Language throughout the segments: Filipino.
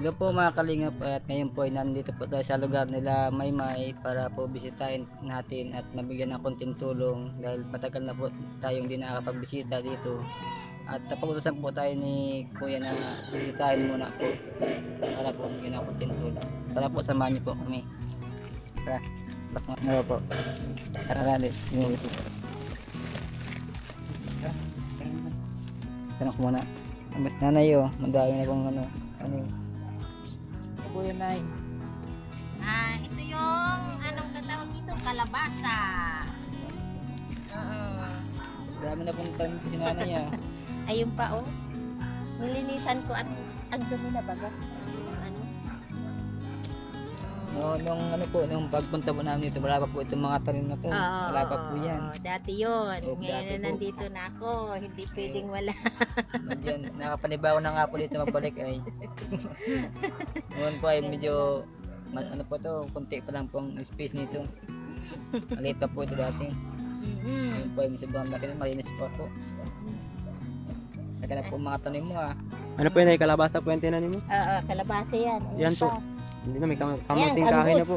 Hello po mga kalingap, at ngayon po ay nandito po tayo sa lugar nila Maymay para po bisitahin natin at mabigyan ng konting tulong dahil matagal na po tayong hindi nakakapagbisita dito. At napag-usapan po tayo ni Kuya na bisitahin muna po para po bigyan ng konting tulong. Tara po, samahan niyo po kami. Tara, bak mo. Ano po? Tara natin. Tanong ko muna. Nanay o, mandami na kung ano yun. Po yun, Nay. Ito yung anong katawag dito, kalabasa. Dami na pong tanim si nanay ah. Ayun pa oh. Nilinisan ko at ang dumi na baga. Ano? No, nung pagpunta po namin dito, wala pa po itong mga tanim na to. Wala pa po yan. Dati yun. Oh, Ngayon dati na po. nandito na ako. Hindi pwedeng wala. Yan, nakapanibago na nga po dito magbalik ay. Noon po ay medyo, ano po to, kunti pa lang pong space nito. Maliit pa po ito dati. Ngayon po ay sobrang laki na, malinis pa po. Laki na po mga tanim mo ah. Ano po yun ay kalabasa po yung tinanim mo? Kalabasa yan. Ayun Yan po. pa. Hindi na may kamuting kahoy na po.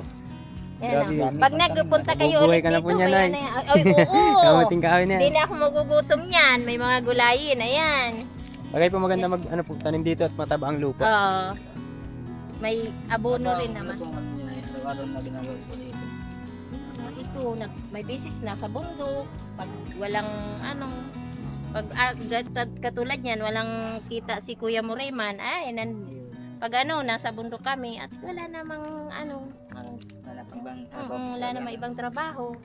Yan, Grabe. oh. Pag nagpunta kayo Mabubuhay ulit ka na dito, po niyan, kaya Nay. na yan. Ay, oo. Kamuting kahoy na Hindi yan. na ako magugutom yan. May mga gulayin. Ayan. Bagay po maganda mag ano po tanim dito at mataba ang lupa. May abono rin naman. Ano pong ano yun ay, araw-araw na ginagawa po dito. Ito, may business na sa bundok. Pag walang pag katulad yan, walang kita si Kuya Moreman, pag nasa bundok kami at wala namang Wala pang bang, wala namang ibang trabaho,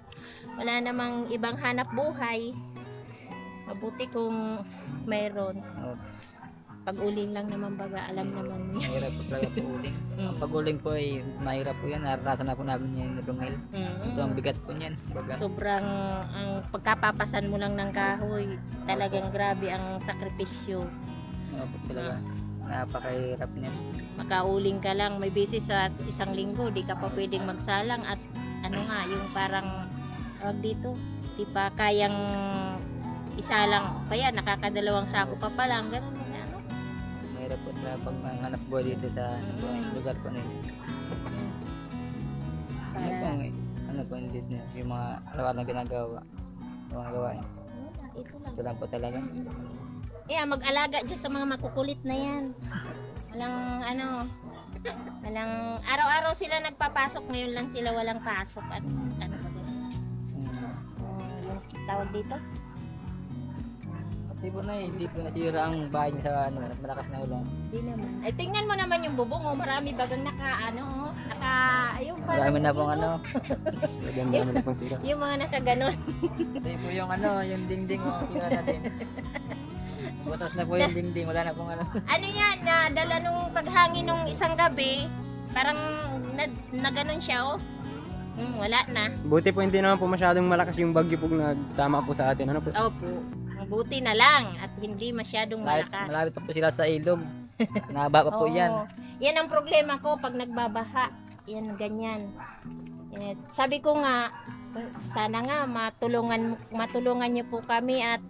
wala namang ibang hanap buhay. Mabuti kung mayroon. Oh, Pag-uling lang naman baga, alam naman niya. mahirap po talaga po uling. Ang pag-uling po ay mahirap po yan. Naranasan na po namin yan ni Romel. Ito ang bigat po niyan. Baga. Sobrang ang pagkapapasan mo lang ng kahoy, talagang grabe ang sakripisyo. Ano po talaga. Napakahirap niyan. Makauling ka lang, may basis sa isang linggo, di ka pa pwedeng magsalang at yung parang dito, di pa kayang isa lang, kaya nakakadalawang sako ka pa lang, ganun na Mahirap po talaga pag manganap buhay dito sa lugar po nito. Ano po dito niya, yung mga araw na ginagawa. Mga gawain. ito lang. Ito lang po talaga. Mag-alaga dyan sa mga makukulit na yan. Walang araw-araw sila nagpapasok, ngayon lang sila walang pasok at ano ba ganun. Yung tawag dito? Hindi po na hindi po nasira ang bahay niya sa malakas na ulan. Hindi naman. Ay, tingnan mo naman yung bubong, marami bagang ayun pa. Marami na pong Maganda naman na pong sila. Yung mga nakaganon. Ito po yung yung dingding tira natin. Butas na po yung dingding, wala na pong Ano yan, dala nung paghangin nung isang gabi, parang na ganon siya wala na. Buti po hindi naman po masyadong malakas yung bagyo po nagtama po sa atin. Ano po? Opo. Mabuti na lang at hindi masyadong malakas. Malapit pa po sila sa ilog. Nahaba pa po Oo. yan. Yan ang problema ko pag nagbabaha. Yan, ganyan. Sabi ko nga, sana nga matulungan niyo po kami at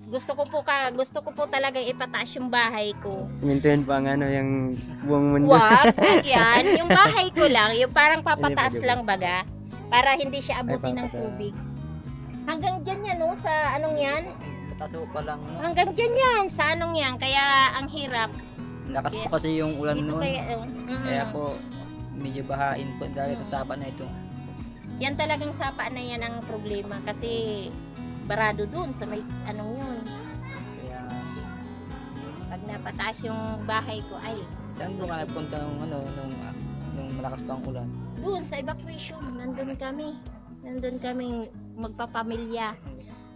gusto ko po talagang ipataas yung bahay ko. Simintuhin pa ang yung buong mundo. Wag yan. Yung bahay ko lang, yung parang papataas lang baga para hindi siya abutin ng tubig. Hanggang dyan yan, sa yan. Taso pa lang. Hanggang dyan yan, sa yan. Kaya ang hirap. Lakas po kasi yung ulan Dito noon. kaya, Kaya po medyo bahain po dahil sa sapa na ito. yan talagang sapa na yan ang problema kasi barado dun sa may yun. Kaya Pag napataas yung bahay ko ay saan po ka nagpunta nung malakas pa ang ulan? doon sa evacuation, nandun kami magpapamilya.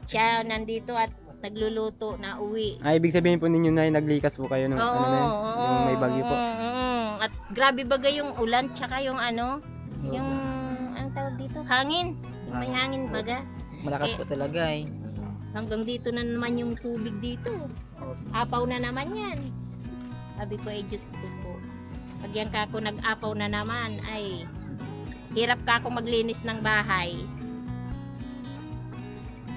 Siya nandito at nagluluto na uwi. Ibig sabihin po ninyo na naglikas po kayo nung nung may bagyo po. At grabe bagay yung ulan tsaka yung yung tawag dito, hangin. Yung may hangin baga. Malakas po talaga eh. Hanggang dito na naman yung tubig dito. Apaw na naman yan. Sabi ko ay Diyos ko po. Pag yan kako nag-apaw na naman ay hirap kako maglinis ng bahay.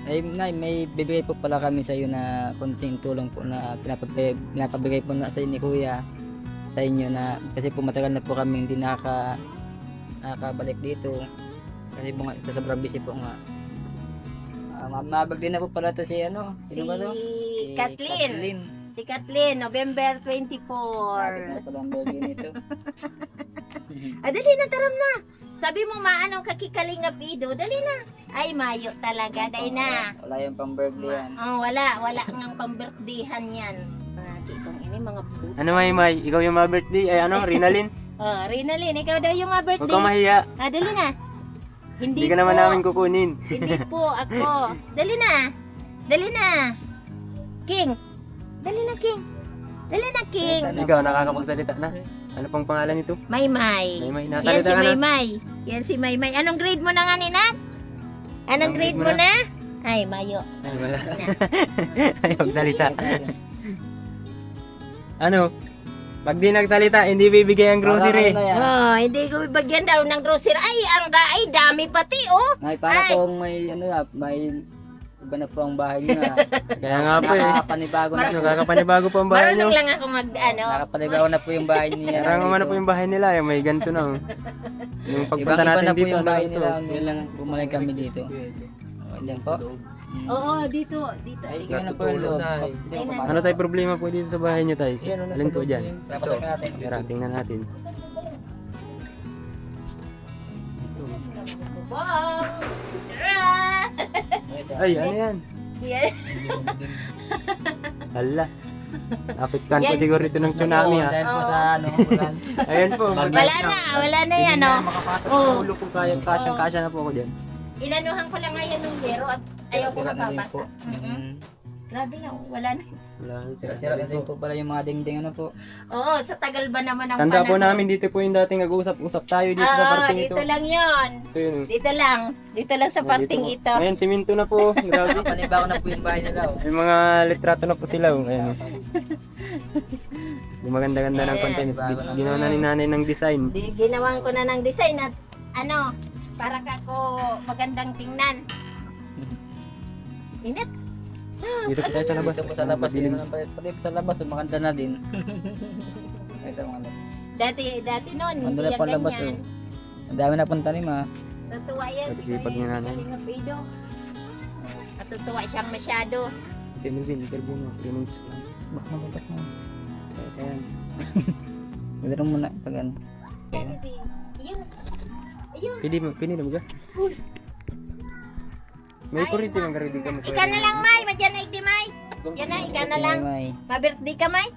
Ay, Nay, may bibigay po pala kami sa iyo na konting tulong po na pinapabigay po na sa ni Kuya. sa inyo na kasi po matagal na po kami hindi nakabalik dito. Kasi po nga sa sobrang busy po nga. Mabag din na po pala to si ano? Si Sino ba to? Kathleen. Si Kathleen, November 24. Bakit na pala ang birthday nito? Dali na, taram na. Sabi mo maanong kakikalingap ido, dali na. Ay, Mayo talaga, dahil na. Wala yung pang birthday yan. Oh, wala ngang pang-birthdayhan yan. Itong ini mga puto. Ano May? Ikaw yung ma-birthday? Ay ano, Rinalyn? Oh, Rinalyn, ikaw daw yung mga Huwag birthday. kang mahiya. Dali na. Hindi ka naman namin kukunin. Hindi po ako. Dali na. Dali na. King. Dali na, King. Dali na, King. Ikaw, nakakapagsalita na. Ano pang pangalan nito? Maymay. Maymay, Yan nasalita si ka na. Maymay. Yan si Maymay. Anong grade mo na nga, Ninat? Anong grade mo na? Ay, Mayo. Ay, wala. Ay, magsalita. Ano? Pag di nagsalita, hindi bibigay ang grocery. Oh, hindi ko ibagyan daw ng grocery. Ay, ay, dami pati, oh. Ay, para kung may ano na, may iba na po ang bahay niyo na. Kaya nga po eh. Nakakapanibago na. Nakakapanibago po ang bahay nyo. Marunong lang ako Nakakapanibago na po yung bahay niya. Parang naman na po yung bahay nila. May ganito na. Yung pagpunta Ibang-iba natin na po dito. yung bahay Ano nila. to? Ngayon lang bumalik kami dito. Yan po. Oo, dito. Ay, yun na po yung loob. Ano tayo problema po dito sa bahay nyo tayo? Alin po dyan? Papasok natin. Tara, tingnan natin. Wow! Tara! Ay, ano yan? Yan. Hala. Apektan po Yan. siguro ito ng tsunami ha. Dahil po sa ano, ulan. Ayan po. Wala na yan, oh. Oh. Ulo ko kaya, kasyang-kasya na po ako dyan. Inanuhan ko lang ngayon ng yero at ayaw ko Sira na rin mapapasa. po. Grabe na, wala na. Wala. Sira na din po pala yung mga dingding ano po. Oo, sa tagal ba naman ang Tanda po panahon? namin dito po yung dating nag-uusap-usap tayo dito sa Oo, parting ito. dito lang yon. Ito yun. Dito lang. Dito lang sa parting Dito po. ito. Ayan, siminto na po. Grabe. Nakapanibago na po yung bahay nila. May mga litrato na po sila. Ayan. Yung maganda-ganda ng content. Ginawa na ni nanay ng design. Ginawan ko na ng design at ano, para kako magandang tingnan. Init. Dito po tayo sa labas. Dito po sa labas. Madilim. Pati po sa labas, maganda na din. Ito mga Dati noon, Ano hindi na yan po ang labas ganyan. Ang dami na pong tanim ha. Natutuwa yan. Pag-isipag niya nanay. Kalingapido. Natutuwa siyang masyado. Ito Melvin, interview mo. 3 minutes lang. Baka mababat mo. Ayan. Pwede rin muna pag ano. Yun. Ayun. Pili na mga. May kuriti ng kariti ka mo. Ika na lang, May. Madyan na iti, May. Yan na, ika na lang. May. Ma-birthday ka, May.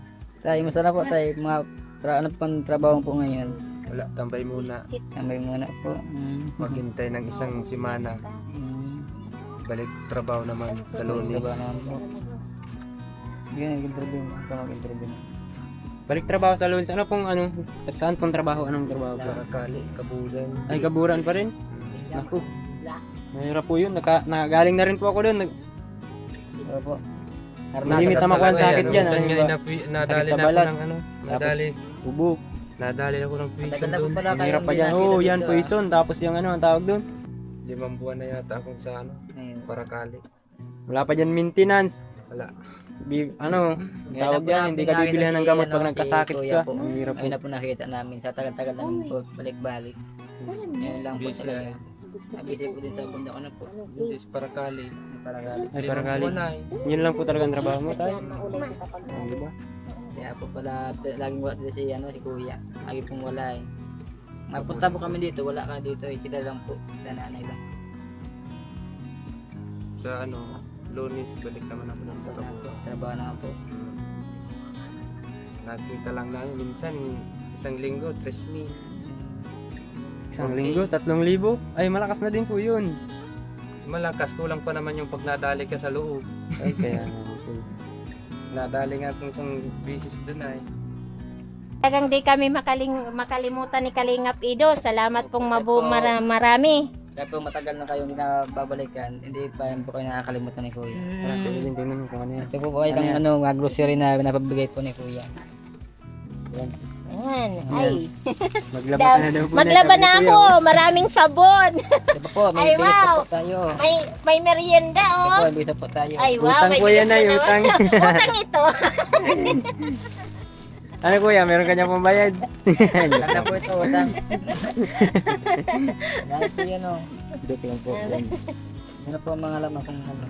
Tayo, masarap po tayo. Mga ano pang trabaho po ngayon. Wala, tambay muna. Tambay muna po. Maghintay ng isang simana. Balik trabaho naman sa Lunes. Trabaho naman po. Yun, nag-interview mo. Ikaw mag-interview mo. Balik trabaho sa Lunes. Ano pong ano? Saan pong trabaho? Anong trabaho po? Karakali, kabulan. Ay, kaburan pa rin? Naku. Mahirap po yun. Nakagaling na rin po ako doon. Ano po? Malimit na makuha ang sakit dyan. Minsan Ano nga ba? nadali Sakit sa na ako balat. ng ano. Nadali. Ubok. Nadali ako ng Matagal prison na po doon. pala kayo. Mahirap pa dyan. Oo, yan poison. Tapos yung ano, ang tawag doon. 5 buwan na yata akong sa ano, Parakali. Wala pa dyan maintenance. Wala. Ano, tawag dyan. Hindi ka bibilihan ng gamot pag nagkasakit ka. Ang hirap po. Ayun na po nakita namin. Sa tagal-tagal namin po. Balik-balik. Ngayon lang po Busy talaga. Busy po din sa bundok ano po. Is Parakali. Paragali. Ay, 5 Parakali. buwan na eh. Yun lang po talaga ang trabaho mo tayo. Diba? Kaya po pala laging wala dito si Kuya. Lagi pong wala eh. Mapunta po kami dito, wala ka dito eh. Sila lang po, sa nanay lang. Sa ano, Lunes, balik naman ako ng trabaho. Trabaho na po. Nakita lang namin, minsan, isang linggo, 3,000. Isang linggo, 3,000. Ay, malakas na din po yun. Malakas, kulang pa naman yung pag nadali ka sa loob. Ay, kaya nga po. Nadali nga kung isang beses doon ay. Talagang di kami makalimutan ni Kalingap Ido. Salamat pong marami. Kaya po matagal na kayong babalikan, hindi pa yan po kayo nakakalimutan ni Kuya. Tara, tingnan tingnan mo kung ano yan. Ito po po kayo ng ano, mga grocery na pinapabigay po ni Kuya. Yan. Ayan, ay. Maglaba ka na daw po. Maglaba na ako. Maraming sabon. Ito po, may Ay, bisa wow. po tayo. May merienda, Ito oh. po, may bisa po tayo. Ay, wow. Utang May po yan bigas ay, na naman. utang. Utang ito. Ano kuya, meron ka niyang pambayad? Wala na po ito, utang. Dahil po yan o. Joke lang po. Ano po ang mga laman kung ano?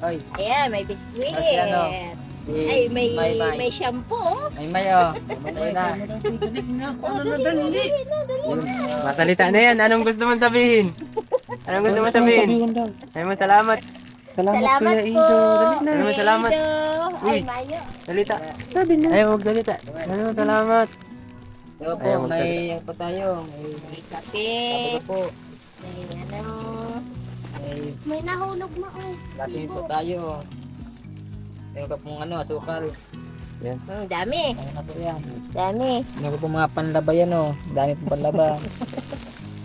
Oy, Ayan, may biskwit. Kasi ano, Ay, may may. may shampoo. Oh. May o. May na. Masalita na yan, anong gusto mong sabihin? Anong gusto mong sabihin? Ay mo, salamat. Salamat Kuya po. Ido. Dali na. Maraming salamat. Ay, Uy. Mayo. Salita. Sabi na. Ay, huwag salita. Ano, salamat. Ito po, Ayaw may ano po tayo. May Kape. kape po. May ano. May May nahulog na oh. lasing po tayo. Meron ka pong ano, asukal. Dami. Ano na po yan? Dami. Meron ka pong mga panlaba yan o. Dami pong panlaba.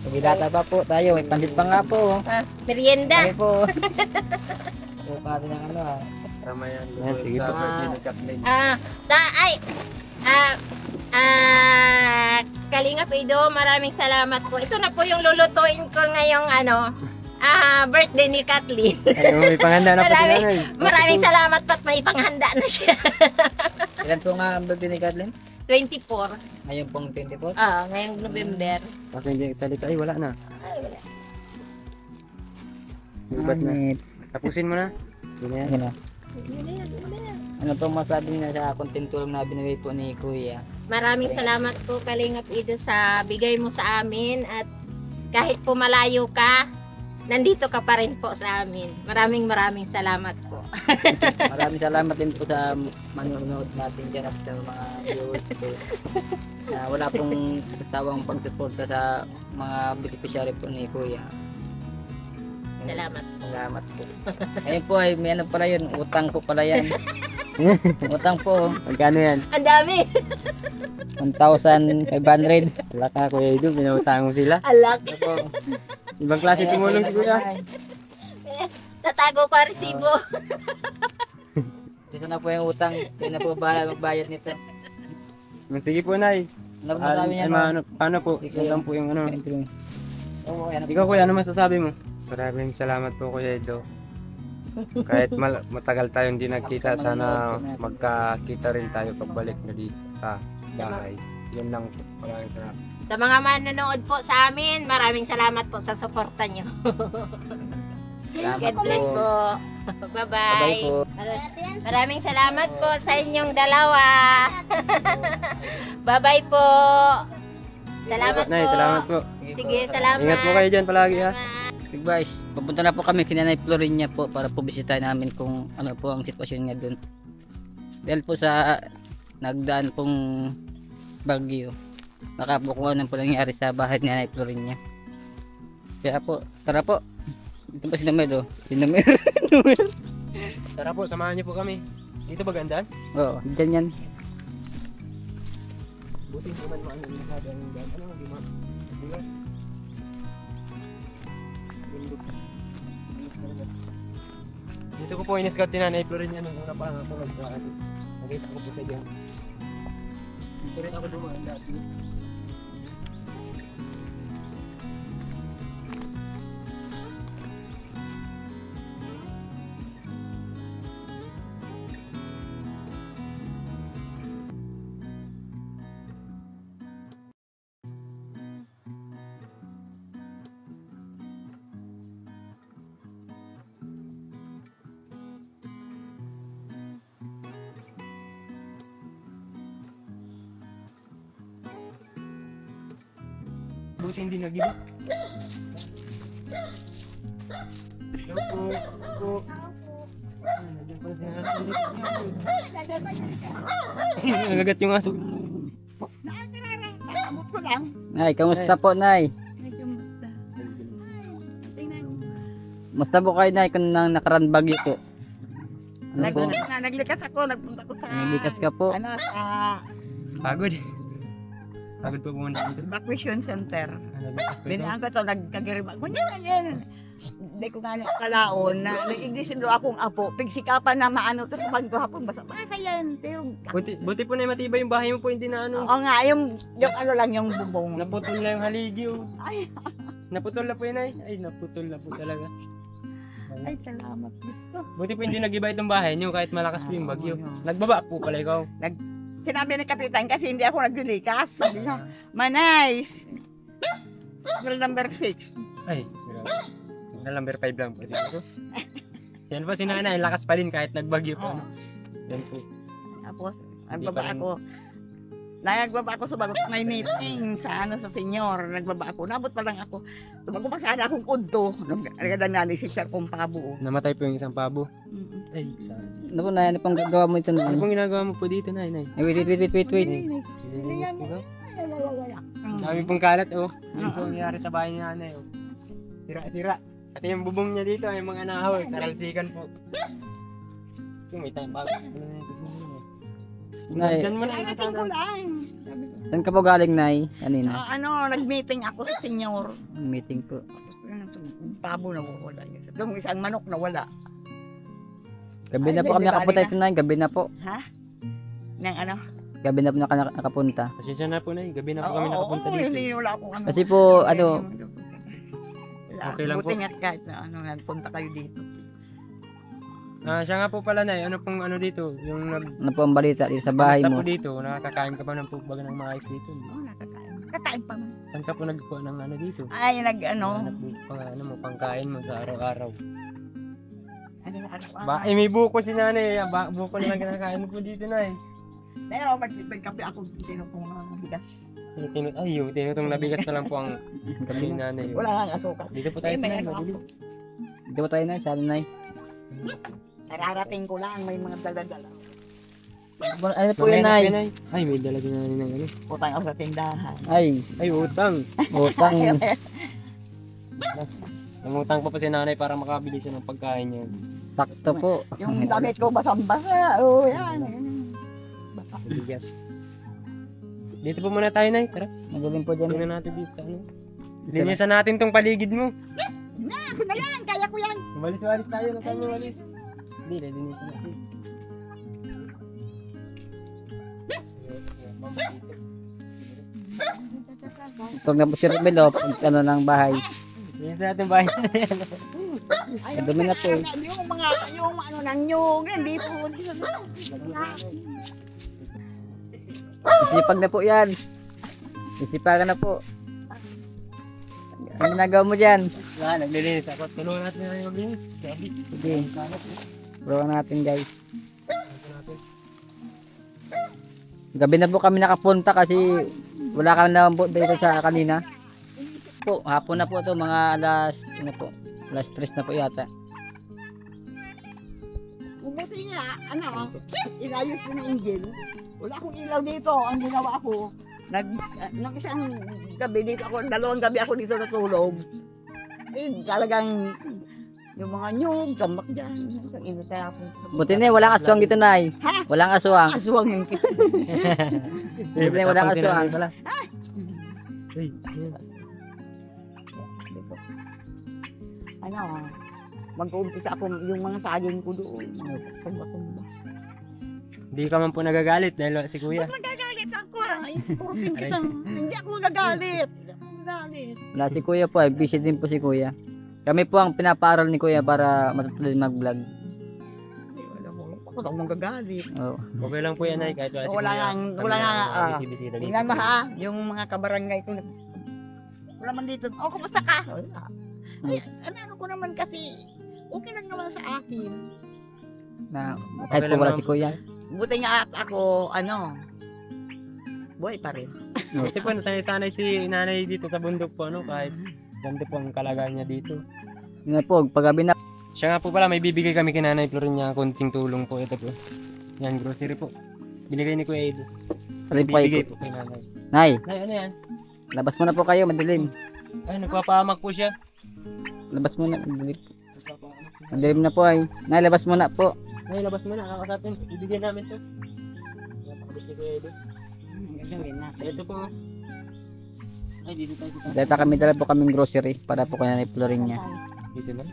Pagilata pa po tayo. May pandit pa nga po. Ah, merienda. Dami po. Ito pa natin ang ano ha. Tama yan. Yan, sige Sa po. birthday ni Kathleen. Kalingap Ido, maraming salamat po. Ito na po yung lulutuin ko ngayong birthday ni Kathleen. Ay, may panghanda na po si Maraming- nanay. Maraming salamat po at may panghanda na siya. Ilan po nga ang birthday ni Kathleen? 24. Ngayon pong 24. Ngayong November. Kasi hindi salita. Ay, wala na. Ay, wala. Lubat na. Tapusin mo na. Yun yan. Ano? Yun na yan, yun na yan. Ano pong masabi niya sa content tulong na binigay po ni Kuya? Maraming salamat po Kalingap Ido sa bigay mo sa amin at kahit po malayo ka, nandito ka pa rin po sa amin. Maraming salamat po. Maraming salamat din po sa manonood natin dyan at sa mga viewers po. Na wala pong katawang pagsuporta sa mga beneficiary po ni Kuya. Salamat. Salamat po. Ayun po ay may ano pala yun, utang po pala yan. Utang po, Magkano yan? Ang dami. 1,500. Wala ka, Kuya Ido. Pinautang mo sila. Alak. Ito po. Ibang klase tumulong si Kuya. Tatago pa resibo. Dito na po yung utang. Hindi na po bahala magbayad nito. Sige po, Nay. Ano po sabi niya? Paano po? Yan po yung ano. Oo, ayan. Ikaw, Kuya, ano masasabi mo? Maraming salamat po Kuya Ido. Kahit matagal tayong hindi nagkita, sana magkakita rin tayo pagbalik na dito sa bahay. Yun lang po. Maraming salamat. Sa mga manonood po sa amin, maraming salamat po sa suporta nyo. Salamat God bless po. Bye Bye-bye. po. Maraming salamat po sa inyong dalawa. Bye-bye po. Salamat Nay, po. salamat po. Sige, salamat. Ingat po kayo dyan palagi, ha? Salamat. Big guys, papunta na po kami kina Nay Florin niya po para po bisitahin namin kung ano po ang sitwasyon niya doon. Dahil po sa nagdaan pong bagyo, nakabukuhan na po nangyari sa bahay ni Nay Florin niya. Kaya po, tara po. Ito po si Namel, oh. Si Namel. Tara po, samahan niyo po kami. Dito ba gandaan? Oo, dyan yan. Buti po man maano yung nakadaan yung daan. Ano, di ma? Dito ko po in-scout si Nanay Florin niya nung una pa lang ako nagkaan. Nakita ko po siya dyan. Dito rin ako dumaan dati. Buti hindi nag-iba. Hello po. Po. Nandiyan pala si Nanay. Nagagat yung aso. Nay, kamusta po, Nay? Musta po kayo, Nay, kung nang nakaraan bagyo po? Ano po? Naglikas ako, nagpunta ko sa Naglikas ka po? ano sa Pagod. Pagod po pumunta dito. evacuation center. Naglakas pa ito. Binaan ko to, nagkagirim ako. Ganyan. Hindi ko nga nakalaon na nag-ignition do akong apo. Pigsikapan na maano to sa hapon. Basta pa yan. Buti po na matibay yung bahay mo po, hindi na ano. Oo nga, yung ano lang yung bubong. Naputol na yung haligi oh. Ay, Naputol na po yun ay. Ay, naputol na po talaga. Ay, salamat dito. Buti po hindi nag-iba itong bahay niyo kahit malakas po yung bagyo. Nagbaba po pala ikaw. Sinabi ng kapitan kasi hindi ako naglilikas. Sabi niya, Manays, rule number 6. Ay, number 5 lang po siguro. Yan po si nanay, lakas pa rin kahit nagbagyo po. Ano? Yan po. Tapos, Hindi nagbaba pa rin. ako. Nagbaba ako sa bagot may meeting sa senyor. Nagbaba ako. Nabot pa lang ako. Tumago pa sana akong udto. Nagkadang si Sir Pumпabo. Namatay po yung isang pabo. Ay, sana. Ano po na, ano pang gagawa mo ito Ano na? pong ginagawa mo po dito, nay? Ay, wait. Sisilinis po ka? Dami pong kalat, oh. Ano po nangyari sa bahay ni nanay, oh. Sira-sira. At yung bubong niya dito, ay mga nahaw, karalsikan po. Yung may time bago. Nay. Diyan mo na Narating ko lang. Saan ka po galing, Nay? Kanina? Nag-meeting ako sa senyor. Meeting po. Tapos yung pabo na wala. Yung isang manok na wala. Gabi na Ay, po kami di ba, nakapunta Alina? ito, Nay. Gabi na po. Nang ano? Gabi na po nakapunta. Pasensya na po, nay. Gabi na po kami nakapunta Oo, dito. hindi wala akong ano. Kasi po, ano, Okay lang Buti po. nga kahit na punta kayo dito. Siya nga po pala, nay. Ano pong ano dito? Yung ano po ang balita dito sa bahay Kamusta mo? po dito? Nakakakain ka ba ng pugbaga ng mga ice dito? Nakakain. Kakain pa man. Saan ka po nagkuha ng ano dito? Ay, Hanap mo pangkain mo sa araw-araw. ano. May buko si nanay. Buko na lang kinakain mo po dito, nay. Pero magkape ako dito kung bigas. Tinutong nabigas na lang po ang kami ni nanay. Wala nga asukal. Dito po tayo Eh, may sa ano nanay. Dito po tayo, Nay. Saan, Nay? Nararating ko lang, may mga dala-dala. Ano po yun, Nay? Ay, may dala din nanay ng ano. Putang ako sa tindahan. Ay, Utang. utang. Nangutang pa si nanay para makabili siya ng pagkain niya. Sakto po. Yung damit ko basang-basa. Oh, yan. Bigas. Dito po muna tayo, nay. Tara. Magaling po dyan. Tingnan natin dito sa ano. Linisan natin tong paligid mo. Ako na lang, kaya ko yan. Walis-walis tayo. Nasaan yung walis? Hindi, linisan natin. Ito na po si Rebelo. Ano ng bahay. Linisan natin bahay. Dumi na po eh. Yung ano ng nyug, hindi po. Isipag na po yan. Isipagan na po. Ano ginagawa mo dyan? Naglilinis ako. Tulungan natin na yung maglinis. Gabi. Sige. Prowan natin, guys. Gabi na po kami nakapunta kasi wala kami naman po dito sa kanina. Po, hapon na po ito, mga alas 3 na po yata. Buti nga, inayos ko ng engine. Wala akong ilaw dito. Ang ginawa ko, nung isang gabi dito ako, 2 gabi ako dito natulog. Eh, talagang yung mga nyug, gamak dyan. Inutay ako. Buti na walang aswang dito, Nay. Ha? Walang aswang. Aswang yung kita. Buti na walang aswang. Ay, Mag-uumpisa ako yung mga saging ko doon. Tumba-tumba. Hindi ka man po nagagalit dahil si kuya. Ba't magagalit ako? Ay, purutin kita. Hindi ako magagalit. Hindi ako magagalit. Wala si Kuya po, busy din po si Kuya. Kami po ang pinapaaral ni Kuya para matutuloy mag-vlog. Ako ako magagalit. Oh. Okay lang po yan, ay. Kahit wala si Wala kuya. nga- Kami wala na nga, ang bisibisita dito. Tingnan mo ha, yung mga kabarangay ko. Wala man dito. Oh, kumusta ka? Wala. Ay, ano ko naman kasi, okay lang naman sa akin. Na, kahit po wala si Kuya. Buti nga at ako, buhay pa rin. Kasi po, sanay si nanay dito sa bundok po, ano, kahit ganito po ang kalagayan niya dito. Yun na po, paggabi na. Siya nga po pala, may bibigay kami kay Nanay Florencia, konting tulong po. Ito po. Yan, grocery po. Binigay ni Kuya Edo. Rin po Bibigay ay, po kay Nanay. Nay, Nay, ano yan? labas muna po kayo, madilim. Ay, nagpapahamak po siya. Labas muna, madilim. Madilim na po ay. Nay, labas muna po. Nay, labas mo na, kakasapin. Ibigay namin to. Napakabit ni Kuya Edo. Gagawin natin. Ito po. Ay, dito tayo. Data kami, dala po kaming grocery para po kaya na-exploring niya. Dito na.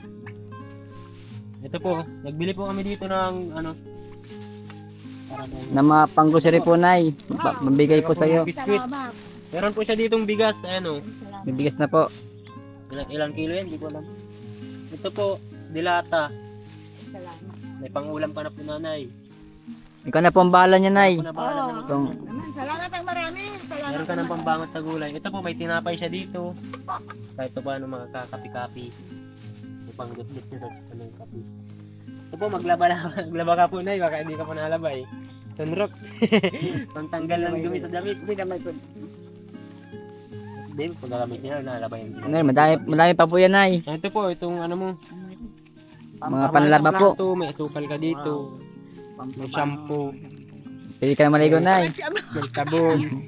Ito po, nagbili po kami dito ng ano. Para Na mga pang grocery po, Nay. Mabigay po sa'yo. Biskuit. Meron po siya ditong bigas, ano. Bibigas na po. Ilang kilo yan, hindi ko alam. Ito po, dilata. Salamat. May pangulam ka na po, nanay. Ikaw na po ang bahala niya, Nay. Ako na bahala naman. Kung- Naman, salamat ang marami. Salamat. Meron ka ng pambangot na gulay. Ito po, may tinapay siya dito. Kahit pa paano makakapi-kapi. May pangdutlit siya sa anong kapi. Ito po, maglaba ka po, nay. Baka hindi ka po nalabay. Sunrocks. Pangtanggal ng dumi sa damit. Hindi naman ito. Hindi, pagkakamit niya, nalabay yung Nay, madami pa po yan, Nay. Ito po, itong ano mo. Mga panlaba po. Plato, may asukal ka dito. May shampoo. Pwede ka na maligo, Nay. May sabon.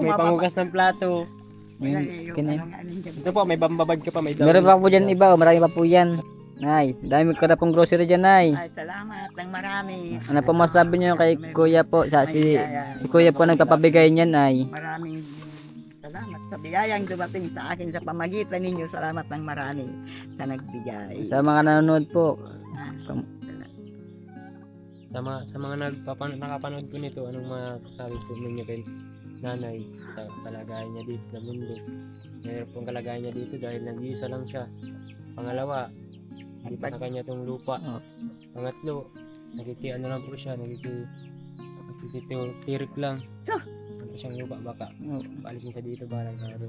May panghugas ng plato. Ito po, may bambabad ka pa. May Meron pa po dyan iba, oh. Marami pa po yan. Nay, dami ko na pong grocery dyan, Nay. Ay, salamat ng marami. Ano po masabi niyo kay Kuya po? Si Kuya po nagpapabigay niyan, Nay. Maraming salamat sa biyayang dumating sa akin sa pamagitan ninyo. Salamat ng marami sa nagbigay. Sa mga nanonood po. Sa mga nakapanood po nito, anong masasabi po ninyo kay nanay sa kalagayan niya dito sa mundo? Mayroon pong kalagayan niya dito dahil nag-iisa lang siya. Pangalawa, hindi pa sa kanya itong lupa. Pangatlo, ano lang po siya, nagtitirik lang. Ano siyang lupa, baka paalisin siya dito barang araw.